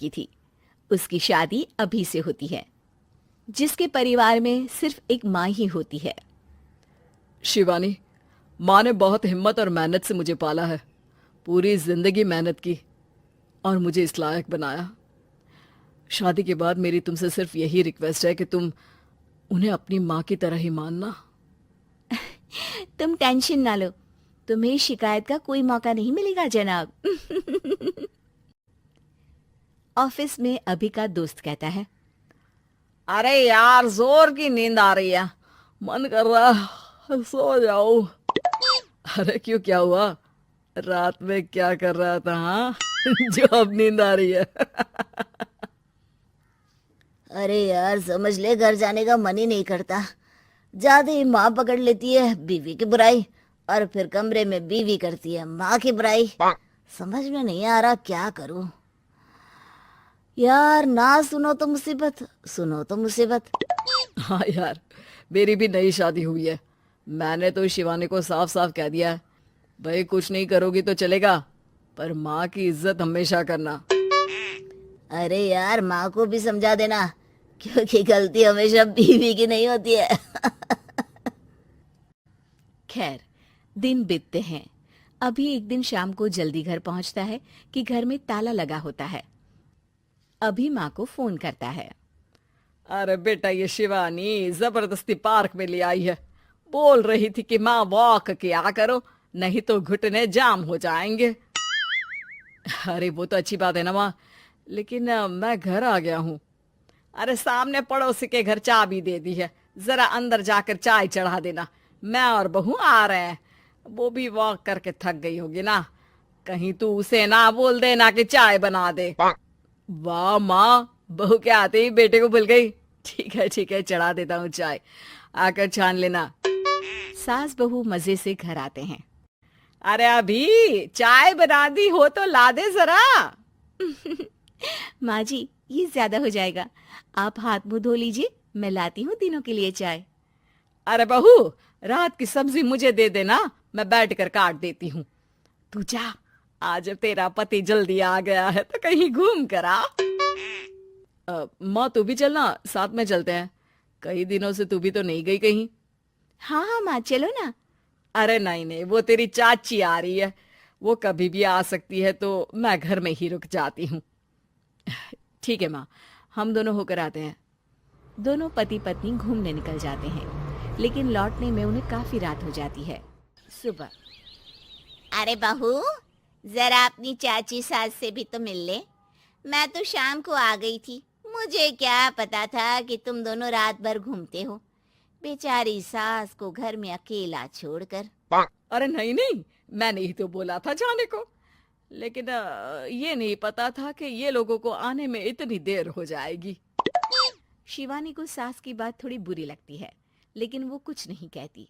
की थी। उसकी शादी अभी से होती है, जिसके परिवार में सिर्फ एक माँ ही होती है। शिवानी, माँ ने बहुत हिम्मत और मेहनत से मुझे पाला है। पूरी जिंदगी मेहनत की और मुझे इस लायक बनाया। शादी के बाद मेरी तुमसे सिर्फ यही रिक्वेस्ट है कि तुम उन्हें अपनी माँ की तरह ही मानना। तुम टेंशन ना लो, तुम्हें शिकायत का कोई मौका नहीं मिलेगा जनाब। ऑफिस में अभी का दोस्त कहता है, अरे यार, जोर की नींद आ रही है, मन कर रहा सो जाओ। अरे क्यों, क्या हुआ? रात में क्या कर रहा था हाँ? जो अब नींद आ रही है। अरे यार, समझ ले, घर जाने का मन ही नहीं करता। जाते ही माँ पकड़ लेती है बीवी की बुराई, और फिर कमरे में बीवी करती है माँ की बुराई। समझ में नहीं आ रहा क्या करूं। यार, ना सुनो तो मुसीबत, सुनो तो मुसीबत। हाँ यार, मेरी भी नई शादी हुई है। मैंने तो शिवानी को साफ साफ कह दिया है, भाई कुछ नहीं करोगी तो चलेगा, पर माँ की इज्जत हमेशा करना। अरे यार, माँ को भी समझा देना, क्योंकि गलती हमेशा बीवी की नहीं होती है। खैर, दिन बीतते हैं। अभी एक दिन शाम को जल्दी घर पहुंचता है कि घर में ताला लगा होता है। अभी माँ को फोन करता है। अरे बेटा, ये शिवानी जबरदस्ती पार्क में ले आई है। बोल रही थी कि माँ वॉक किया करो, नहीं तो घुटने जाम हो जाएंगे। अरे वो तो अच्छी बात है ना माँ, लेकिन मैं घर आ गया हूँ। अरे सामने पड़ोसी के घर चाबी दे दी है, जरा अंदर जाकर चाय चढ़ा देना। मैं और बहू आ रहे हैं, वो भी वॉक करके थक गई होगी ना। कहीं तू उसे ना बोल देना कि चाय बना दे। वाह माँ, बहू के आते ही बेटे को भूल गई। ठीक है, चढ़ा देता हूँ चाय, आकर छान लेना। सास बहू मजे से घर आते हैं। अरे अभी चाय बना दी हो तो ला दे जरा। माँ जी, ये ज्यादा हो जाएगा, आप हाथ मुंह धो लीजिए, मैं लाती हूँ तीनों के लिए चाय। अरे बहू, रात की सब्जी मुझे दे देना, मैं बैठ कर काट देती हूँ। तू जा, आज तेरा पति जल्दी आ गया है तो कहीं घूम कर आ। माँ तू भी चलना, साथ में चलते हैं। कई दिनों से तू भी तो नहीं गई कहीं। हाँ हाँ माँ, चलो ना। अरे नहीं, वो तेरी चाची आ रही है, वो कभी भी आ सकती है, तो मैं घर में ही रुक जाती हूँ। ठीक है माँ, हम दोनों होकर आते हैं। दोनों पति पत्नी घूमने निकल जाते हैं, लेकिन लौटने में उन्हें काफी रात हो जाती है। सुबह, अरे बहू, जरा अपनी चाची सास से भी तो मिल ले। मैं तो शाम को आ गई थी, मुझे क्या पता था कि तुम दोनों रात भर घूमते हो, बेचारी सास को घर में अकेला छोड़कर। अरे नहीं, मैंने ही तो बोला था जाने को, लेकिन ये नहीं पता था कि ये लोगों को आने में इतनी देर हो जाएगी। शिवानी को सास की बात थोड़ी बुरी लगती है, लेकिन वो कुछ नहीं कहती।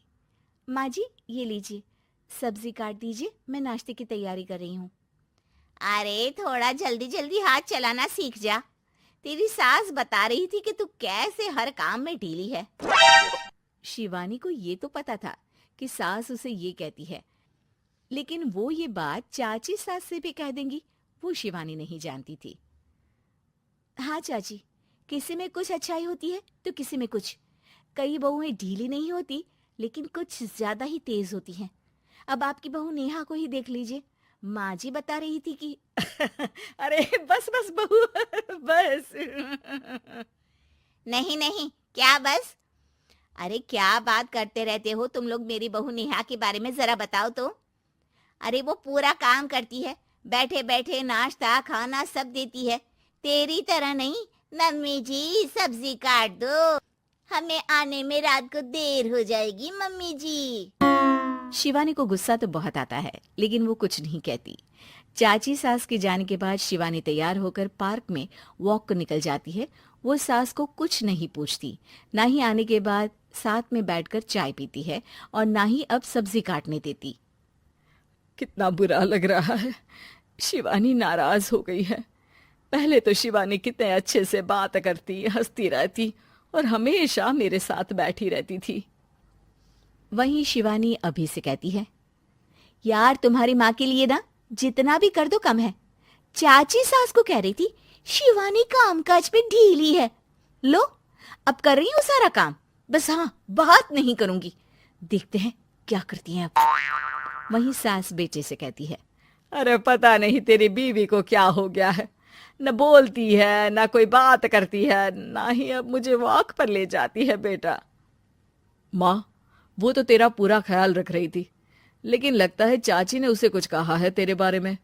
माँ जी, ये लीजिए, सब्जी काट दीजिए, मैं नाश्ते की तैयारी कर रही हूँ। अरे थोड़ा जल्दी जल्दी हाथ चलाना सीख जा। तेरी सास बता रही थी कि तू कैसे हर काम में ढीली है। शिवानी को ये तो पता था कि सास उसे ये कहती है, लेकिन वो ये बात चाची सास से भी कह देंगी, वो शिवानी नहीं जानती थी। हाँ चाची, किसी में कुछ अच्छाई होती है तो किसी में कुछ। कई बहुएं ढीली नहीं होती, लेकिन कुछ ज्यादा ही तेज होती हैं। अब आपकी बहू नेहा को ही देख लीजिए, माँ जी बता रही थी कि अरे बस बहू, बस। नहीं, क्या बस? अरे क्या बात करते रहते हो तुम लोग मेरी बहू नेहा के बारे में, जरा बताओ तो। अरे वो पूरा काम करती है, बैठे बैठे नाश्ता खाना सब देती है। तेरी तरह नहीं, मम्मी जी सब्जी काट दो, हमें आने में रात को देर हो जाएगी मम्मी जी। शिवानी को गुस्सा तो बहुत आता है, लेकिन वो कुछ नहीं कहती। चाची सास के जाने के बाद शिवानी तैयार होकर पार्क में वॉक को निकल जाती है। वो सास को कुछ नहीं पूछती, ना ही आने के बाद साथ में बैठकर चाय पीती है, और ना ही अब सब्जी काटने देती। कितना बुरा लग रहा है, शिवानी नाराज हो गई है। पहले तो शिवानी कितने अच्छे से बात करती, हंसती रहती और हमेशा मेरे साथ बैठी रहती थी। वहीं शिवानी अभी से कहती है, यार तुम्हारी माँ के लिए ना जितना भी कर दो कम है। चाची सास को कह रही थी शिवानी कामकाज पे ढीली है। लो, अब कर रही हूँ सारा काम, बस हाँ बात नहीं करूंगी। देखते हैं क्या करती हैं अब। वहीं सास बेटे से कहती है, अरे पता नहीं तेरी बीवी को क्या हो गया है, न बोलती है न कोई बात करती है, ना ही अब मुझे वॉक पर ले जाती है। बेटा, माँ वो तो तेरा पूरा ख्याल रख रही थी, लेकिन लगता है चाची ने उसे कुछ कहा है तेरे बारे में।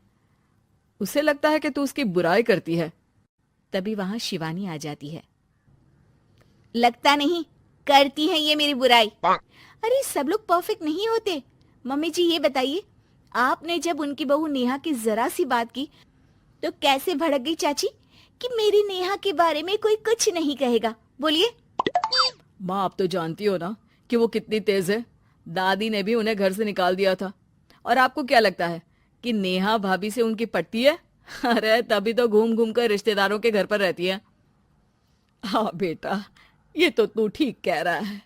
उसे लगता है कि तू उसकी बुराई करती है। तभी वहां शिवानी आ जाती है। लगता नहीं, करती है ये मेरी बुराई। अरे सब लोग परफेक्ट नहीं होते। मम्मी जी ये बताइए, आपने जब उनकी बहू नेहा की जरा सी बात की तो कैसे भड़क गई चाची कि मेरी नेहा के बारे में कोई कुछ नहीं कहेगा? बोलिए। माँ आप तो जानती हो ना कि वो कितनी तेज है। दादी ने भी उन्हें घर से निकाल दिया था। और आपको क्या लगता है कि नेहा भाभी से उनकी पटती है? अरे तभी तो घूम घूम कर रिश्तेदारों के घर पर रहती है। हाँ बेटा, ये तो तू ठीक कह रहा है।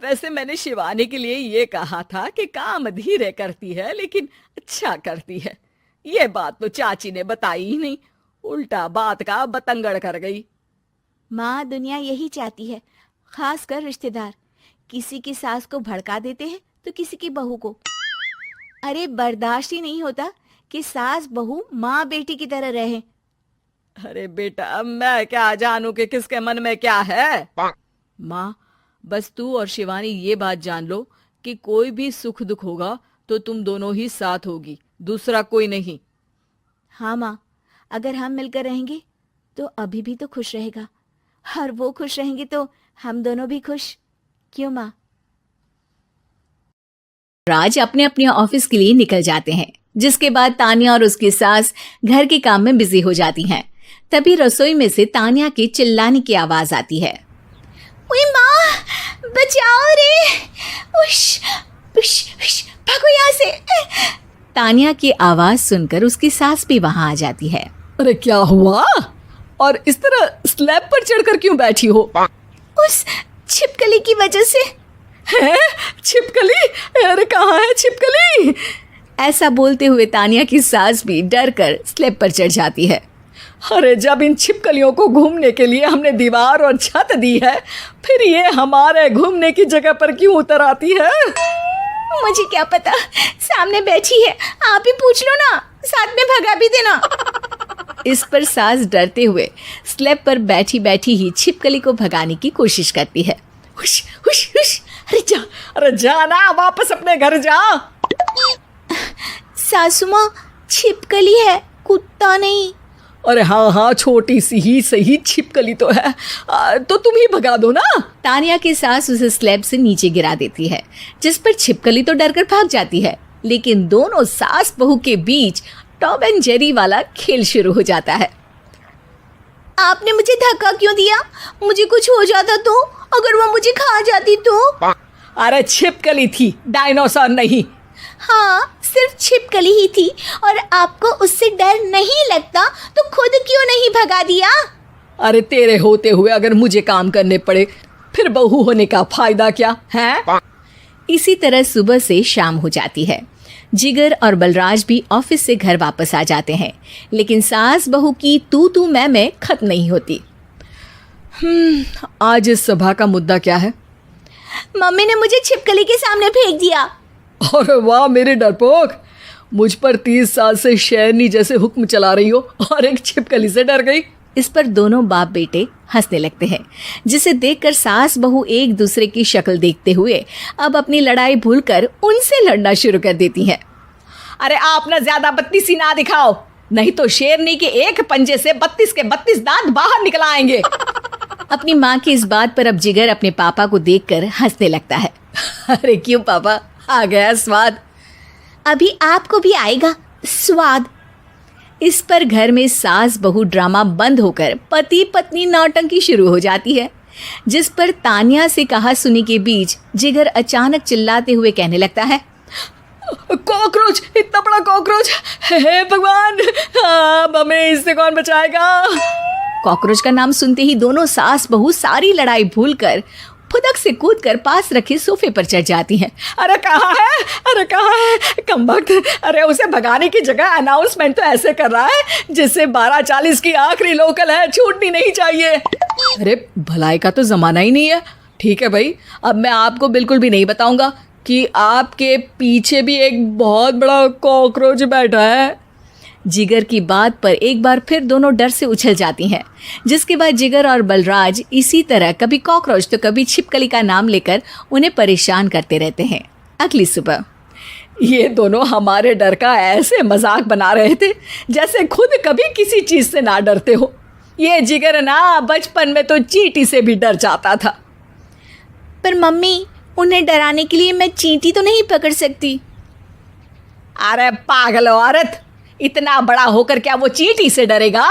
वैसे मैंने शिवानी के लिए ये कहा था कि काम धीरे करती है लेकिन अच्छा करती है। ये बात तो चाची ने बताई ही नहीं, उल्टा बात का बतंगड़ कर गई। माँ, दुनिया यही चाहती है, खासकर रिश्तेदार। किसी की सास को भड़का देते हैं तो किसी की बहू को। अरे बर्दाश्त ही नहीं होता कि सास बहू माँ बेटी की तरह रहे। अरे बेटा, मैं क्या जानूं कि किसके मन में क्या है। माँ, बस तू और शिवानी ये बात जान लो कि कोई भी सुख दुख होगा तो तुम दोनों ही साथ होगी, दूसरा कोई नहीं। हाँ माँ, अगर हम मिलकर रहेंगे तो अभी भी तो खुश रहेगा, और वो खुश रहेंगे तो हम दोनों भी खुश। क्यों माँ? राज अपने अपने ऑफिस के लिए निकल जाते हैं, जिसके बाद तानिया और उसकी सास घर के काम में बिजी हो जाती हैं। तभी रसोई में से तानिया के चिल्लाने की आवाज आती है। ओए माँ, बचाओ रे! उश, उश, उश, भागो यहाँ से! तानिया की आवाज सुनकर उसकी सास भी वहां आ जाती है। अरे क्या हुआ? और इस तरह स्लैब पर चढ़कर क्यों बैठी हो? उस छिपकली की वजह से। है? छिपकली? अरे कहाँ है छिपकली? ऐसा बोलते हुए तानिया की सास भी डर कर स्लैब पर चढ़ जाती है। अरे जब इन छिपकलियों को घूमने के लिए हमने दीवार और छत दी है, फिर ये हमारे घूमने की जगह पर क्यों उतर आती है? मुझे क्या पता, सामने बैठी है, आप ही पूछ लो ना, साथ में भगा भी देना। इस पर सास डरते हुए स्लैब पर बैठी बैठी ही छिपकली को भगाने की कोशिश करती है। हुश, हुश, हुश, अरे जा ना, वापस अपने घर जा। सासू माँ, छिपकली है, कुत्ता नहीं। अरे हाँ हाँ, छोटी सी ही सही छिपकली तो है, तो तुम ही भगा दो ना। तानिया की सास उसे स्लैब से नीचे गिरा देती है, जिस पर छिपकली तो डरकर भाग जाती है, लेकिन दोनों सास बहू के बीच टॉम एंड जेरी वाला खेल शुरू हो जाता है। आपने मुझे धक्का क्यों दिया? मुझे कुछ हो जाता तो? अगर वो मुझे खा जाती तो? अरे छिपकली थी, डायनासोर नहीं। हाँ, सिर्फ छिपकली ही थी, और आपको उससे डर नहीं लगता तो खुद क्यों नहीं भगा दिया? अरे तेरे होते हुए अगर मुझे काम करने पड़े, फिर बहू होने का फायदा क्या है? इसी तरह सुबह से शाम हो जाती है। जिगर और बलराज भी ऑफिस से घर वापस आ जाते हैं, लेकिन सास बहू की तू मैं खत्म नहीं होती। आज इस सभा का मुद्दा क्या है? मम्मी ने मुझे छिपकली के सामने फेंक दिया। अरे वाह मेरे डरपोक, मुझ पर 30 साल से शेरनी जैसे हुक्म चला रही हो और एक छिपकली से डर गई। इस पर दोनों बाप बेटे हंसने लगते हैं, जिसे देखकर सास बहू एक दूसरे की शक्ल देखते हुए अब अपनी लड़ाई भूलकर उनसे लड़ना शुरू कर देती हैं। अरे आप ना ज्यादा बत्तीसी ना दिखाओ, नहीं तो शेरनी के एक पंजे से 32 के 32 दांत बाहर निकल आएंगे। अपनी माँ की इस बात पर अब जिगर अपने पापा को देखकर हंसने लगता है। अरे क्यों पापा, आ गया स्वाद। अभी आपको भी आएगा स्वाद। इस पर घर में सास बहू ड्रामा बंद होकर पति पत्नी नौटंकी शुरू हो जाती है, जिस पर तानिया से कहा सुनी के बीच जिगर अचानक चिल्लाते हुए कहने लगता है, कॉकरोच, इतना बड़ा कॉकरोच, हे भगवान, अब हमें इससे कौन बचाएगा? कॉकरोच का नाम सुनते ही दोनों सास बहू सारी लड़ाई भूलकर फुदक से कूदकर पास रखे सोफे पर चढ़ जाती हैं। अरे कहाँ है, अरे कहाँ है कमबख्त। अरे उसे भगाने की जगह अनाउंसमेंट तो ऐसे कर रहा है जिससे 12:40 की आखिरी लोकल है, छूटनी नहीं चाहिए। अरे भलाई का तो ज़माना ही नहीं है। ठीक है भाई, अब मैं आपको बिल्कुल भी नहीं बताऊंगा कि आपके पीछे भी एक बहुत बड़ा कॉकरोच बैठा है। जिगर की बात पर एक बार फिर दोनों डर से उछल जाती हैं, जिसके बाद जिगर और बलराज इसी तरह कभी कॉकरोच तो कभी छिपकली का नाम लेकर उन्हें परेशान करते रहते हैं। अगली सुबह ये दोनों हमारे डर का ऐसे मजाक बना रहे थे जैसे खुद कभी किसी चीज़ से ना डरते हो। ये जिगर ना बचपन में तो चींटी से भी डर जाता था। पर मम्मी, उन्हें डराने के लिए मैं चींटी तो नहीं पकड़ सकती। अरे पागल औरत, इतना बड़ा होकर क्या वो चींटी से डरेगा?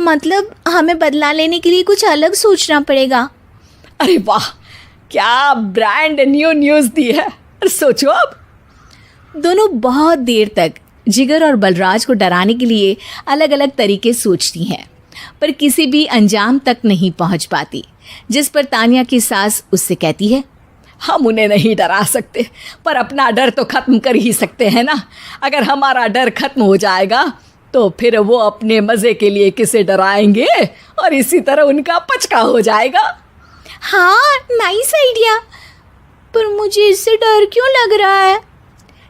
मतलब हमें बदला लेने के लिए कुछ अलग सोचना पड़ेगा। अरे वाह, क्या ब्रांड न्यू न्यूज़ दी है। सोचो अब। दोनों बहुत देर तक जिगर और बलराज को डराने के लिए अलग अलग तरीके सोचती हैं, पर किसी भी अंजाम तक नहीं पहुंच पाती। जिस पर तानिया की सास उससे कहती है, हम उन्हें नहीं डरा सकते, पर अपना डर तो खत्म कर ही सकते हैं ना। अगर हमारा डर खत्म हो जाएगा तो फिर वो अपने मज़े के लिए किसे डराएंगे और इसी तरह उनका पचका हो जाएगा। हाँ, नाइस आइडिया। पर मुझे इससे डर क्यों लग रहा है?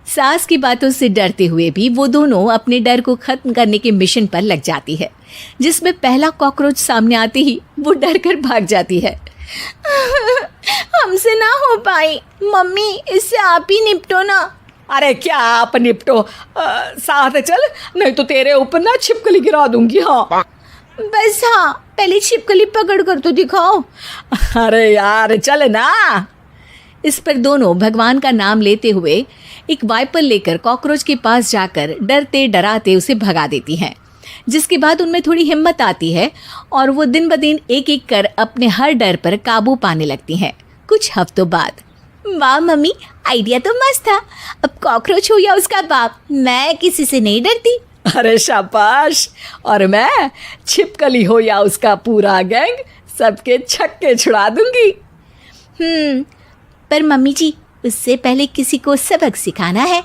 सास की बातों से डरते हुए भी वो दोनों अपने डर को खत्म करने के मिशन पर लग जाती है, जिसमें पहला कॉकरोच सामने आते ही वो डर कर भाग जाती है। हमसे ना हो पाई। मम्मी, इससे आप ही निपटो ना। अरे क्या आप निपटो, साथ चल, नहीं तो तेरे ऊपर ना छिपकली गिरा दूंगी। हाँ बस, हाँ, पहले छिपकली पकड़ कर तो दिखाओ। अरे यार चल ना। इस पर दोनों भगवान का नाम लेते हुए एक वाइपर लेकर कॉकरोच के पास जाकर डरते डराते उसे भगा देती हैं, जिसके बाद उनमें थोड़ी हिम्मत आती है और वो दिन ब दिन एक एक कर अपने हर डर पर काबू पाने लगती हैं। कुछ हफ्तों बाद, वाह मम्मी, आइडिया तो मस्त था। अब कॉकरोच हो या उसका बाप, मैं किसी से नहीं डरती। अरे शाबाश। और मैं छिपकली हो या उसका पूरा गैंग, सबके छक्के छुड़ा दूंगी। पर मम्मी जी, उससे पहले किसी को सबक सिखाना है।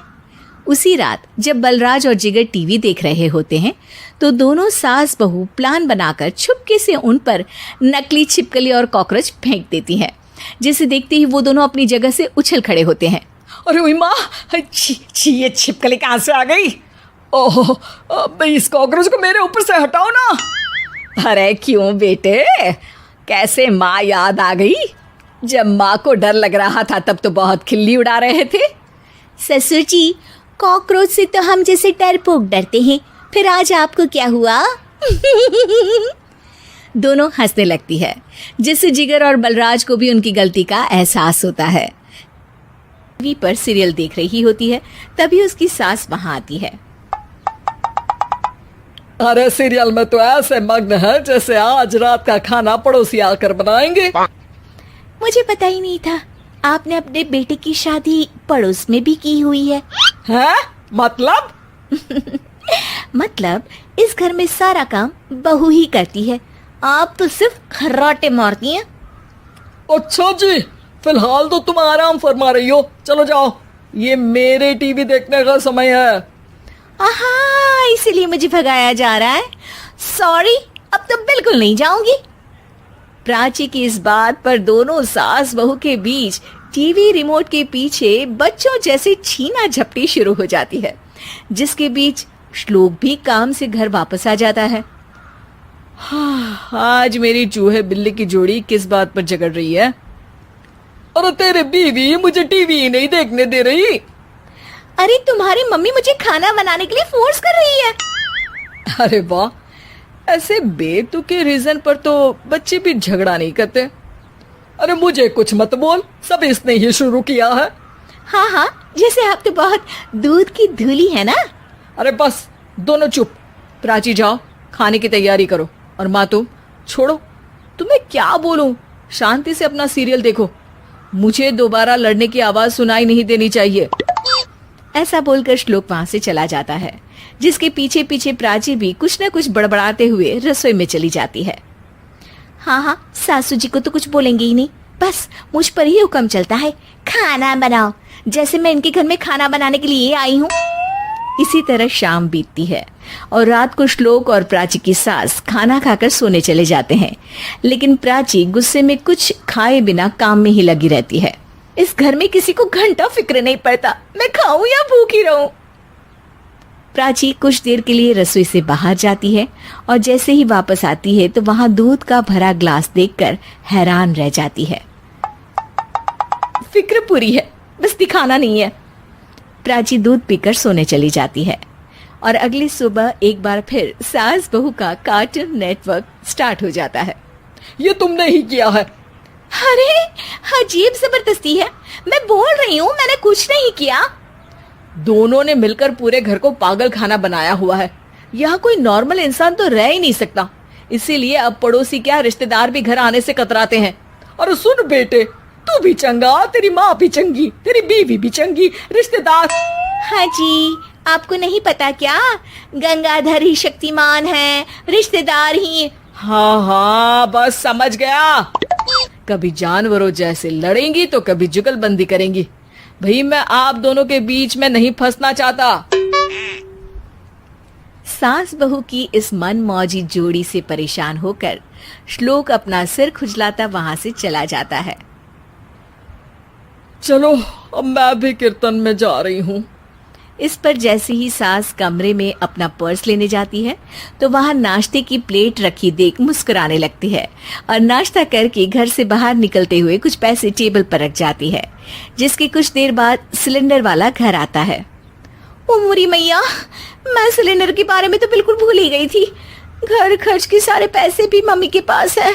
उसी रात जब बलराज और जिगर टीवी देख रहे होते हैं तो दोनों सास बहू प्लान बनाकर छुपके से उन पर नकली छिपकली और कॉकरोच फेंक देती हैं, जिसे देखते ही वो दोनों अपनी जगह से उछल खड़े होते हैं। अरे ओए माँ, छी, ये छिपकली कहाँ से आ गई? ओह, अब इस कॉकरोच को मेरे ऊपर से हटाओ ना। अरे क्यों बेटे, कैसे माँ याद आ गई? जब माँ को डर लग रहा था तब तो बहुत खिल्ली उड़ा रहे थे। ससुर जी, कॉकरोच से तो हम जैसे डरपोक डरते हैं, फिर आज आपको क्या हुआ? दोनों हंसने लगती है, जिससे जिगर और बलराज को भी उनकी गलती का एहसास होता है। टीवी पर सीरियल देख रही होती है, तभी उसकी सास वहां आती है। अरे सीरियल में तो ऐसे मग्न है जैसे आज रात का खाना पड़ोसी आकर बनाएंगे। मुझे पता ही नहीं था आपने अपने बेटे की शादी पड़ोस में भी की हुई है। हैं? मतलब? मतलब इस घर में सारा काम बहू ही करती है, आप तो सिर्फ खर्राटे मारती हैं। अच्छा जी, फिलहाल तो तुम आराम फरमा रही हो, चलो जाओ, ये मेरे टीवी देखने का समय है। आहा, इसीलिए मुझे भगाया जा रहा है। सॉरी, अब तो बिल्कुल नहीं जाऊंगी। प्राची की इस बात पर दोनों सास बहू के बीच टीवी रिमोट के पीछे बच्चों जैसे छीना झपटी शुरू हो जाती है, जिसके बीच श्लोक भी काम से घर वापस आ जाता है। आज मेरी चूहे बिल्ली की जोड़ी किस बात पर झगड़ रही है? अरे तेरे बीवी मुझे टीवी ही नहीं देखने दे रही। अरे तुम्हारी मम्मी मुझे खाना बनाने के लिए फोर्स कर रही है। अरे वाह, ऐसे बेतुके रीजन पर तो बच्चे भी झगड़ा नहीं करते। अरे मुझे कुछ मत बोल, सब इसने ही शुरू किया है। हाँ हाँ, जैसे आप तो बहुत दूध की धूली है ना। अरे बस, दोनों चुप। प्राची जाओ, खाने की तैयारी करो। और माँ तुम छोड़ो, तुम्हें क्या बोलूं, शांति से अपना सीरियल देखो, मुझे दोबारा लड़ने की आवाज सुनाई नहीं देनी चाहिए। ऐसा बोलकर श्लोक वहां से चला जाता है, जिसके पीछे पीछे प्राची भी कुछ न कुछ बड़बड़ाते हुए रसोई में चली जाती है। हाँ हाँ, सासू जी को तो कुछ बोलेंगे ही नहीं, बस मुझ पर ही हुक्म चलता है, खाना बनाओ, जैसे मैं इनके घर में खाना बनाने के लिए आई हूँ। इसी तरह शाम बीतती है और रात को श्लोक और प्राची की सास खाना खाकर सोने चले जाते हैं, लेकिन प्राची गुस्से में कुछ खाए बिना काम में ही लगी रहती है। इस घर में किसी को घंटा फिक्र नहीं पड़ता, मैं खाऊं या भूखी रहूं। प्राची कुछ देर के लिए रसोई से बाहर जाती है और जैसे ही वापस आती है तो वहां दूध का भरा ग्लास देखकर हैरान रह जाती है। फिक्र पूरी है, बस दिखाना नहीं है। प्राची दूध पीकर सोने चली जाती है और अगली सुबह एक बार फिर सास बहू का कार्टून नेटवर्क स्टार्ट हो जाता है। ये तुमने ही किया है। अरे अजीब जबरदस्ती है, मैं बोल रही हूँ मैंने कुछ नहीं किया। दोनों ने मिलकर पूरे घर को पागल खाना बनाया हुआ है। यहाँ कोई नॉर्मल इंसान तो रह ही नहीं सकता, इसीलिए अब पड़ोसी क्या रिश्तेदार भी घर आने से कतराते हैं। और सुन बेटे, तू भी चंगा, तेरी माँ भी चंगी, तेरी बीवी भी चंगी, रिश्तेदार। हाँ जी, आपको नहीं पता क्या, गंगाधर ही शक्तिमान है, रिश्तेदार ही। हाँ हाँ, बस समझ गया। कभी जानवरों जैसे लड़ेंगी तो कभी जुगलबंदी करेंगी। भाई मैं आप दोनों के बीच में नहीं फंसना चाहता। सास बहू की इस मनमौजी जोड़ी से परेशान होकर श्लोक अपना सिर खुजलाता वहां से चला जाता है। चलो अब मैं भी कीर्तन में जा रही हूँ। इस पर जैसे ही सास कमरे में अपना पर्स लेने जाती है तो वहां नाश्ते की प्लेट रखी देख मुस्कुराने लगती है और नाश्ता करके घर से बाहर निकलते हुए कुछ पैसे टेबल पर रख जाती है, जिसके कुछ देर बाद सिलेंडर वाला घर आता है। ओ मुरी मैया, मैं सिलेंडर के बारे में तो बिल्कुल भूल ही गई थी। घर खर्च के सारे पैसे भी मम्मी के पास है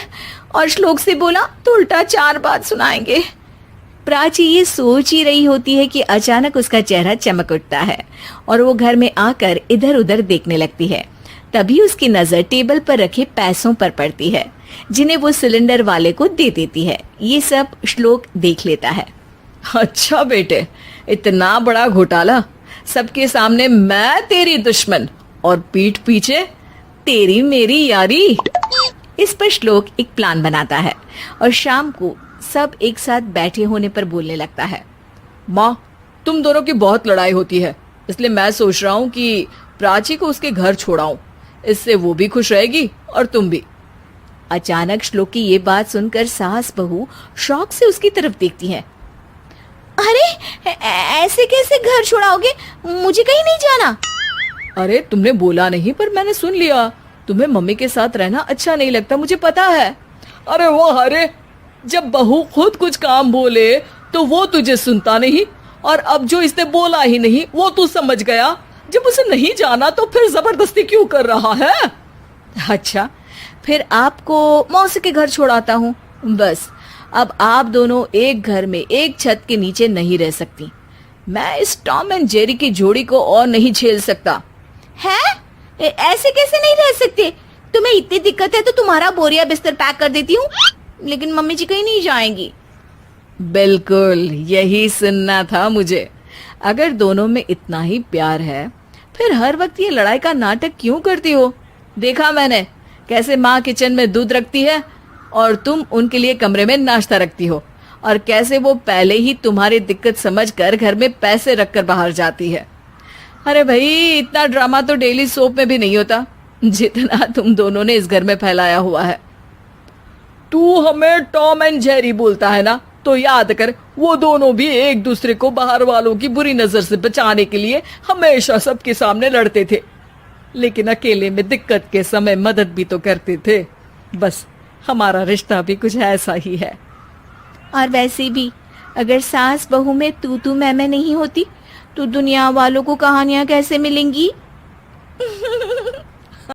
और श्लोक से बोला तो उल्टा 4 बात सुनाएंगे। प्राची ये सोच ही रही होती है कि अचानक उसका चेहरा चमक उठता है और वो घर में आकर इधर उधर देखने लगती है। तभी उसकी नजर टेबल पर रखे पैसों पर पड़ती है, जिन्हें वो सिलेंडर वाले को दे देती है। ये सब श्लोक देख लेता है। अच्छा बेटे, इतना बड़ा घोटाला, सबके सामने मैं तेरी दुश्मन और पीठ पीछे तेरी मेरी यारी। इस पर श्लोक एक प्लान बनाता है और शाम को सब एक साथ बैठे होने पर बोलने लगता है। माँ, तुम दोनों की बहुत लड़ाई होती है, इसलिए मैं सोच रहा हूँ कि प्राची को उसके घर छोड़ाऊं। इससे वो भी खुश रहेगी और तुम भी। अचानक श्लोक की ये बात सुनकर सास बहू शौक से उसकी तरफ देखती हैं। अरे ऐसे कैसे घर छोड़ाओगे, मुझे कहीं नहीं जाना। अरे तुमने बोला नहीं पर मैंने सुन लिया, तुम्हें मम्मी के साथ रहना अच्छा नहीं लगता, मुझे पता है। अरे वो अरे, जब बहू खुद कुछ काम बोले तो वो तुझे सुनता नहीं, और अब जो इसने बोला ही नहीं वो तू समझ गया। जब उसे नहीं जाना तो फिर जबरदस्ती क्यों कर रहा है? अच्छा, फिर आपको मौसी के घर छोड़ाता हूँ। बस अब आप दोनों एक घर में एक छत के नीचे नहीं रह सकती। मैं इस टॉम एंड जेरी की जोड़ी को और नहीं झेल सकता। है? ऐसे कैसे नहीं रह सकते? तुम्हें इतनी दिक्कत है तो तुम्हारा बोरिया बिस्तर पैक कर देती हूँ, लेकिन मम्मी जी कहीं नहीं जाएंगी। बिल्कुल यही सुनना था मुझे। अगर दोनों में इतना ही प्यार है फिर हर वक्त ये लड़ाई का नाटक क्यों करती हो? देखा मैंने कैसे माँ किचन में दूध रखती है और तुम उनके लिए कमरे में नाश्ता रखती हो, और कैसे वो पहले ही तुम्हारी दिक्कत समझकर घर में पैसे रखकर बाहर जाती है। अरे भाई, इतना ड्रामा तो डेली सोप में भी नहीं होता जितना तुम दोनों ने इस घर में फैलाया हुआ है। तू हमें टॉम एंड जेरी बोलता है ना, तो याद कर वो दोनों भी एक दूसरे को बाहर वालों की बुरी नजर से बचाने के लिए हमेशा सबके सामने लड़ते थे, लेकिन अकेले में दिक्कत के समय मदद भी तो करते थे। बस हमारा रिश्ता भी कुछ ऐसा ही है। और वैसे भी अगर सास बहू में तू मैं नहीं होती तो दुनिया वालों को कहानियां कैसे मिलेंगी?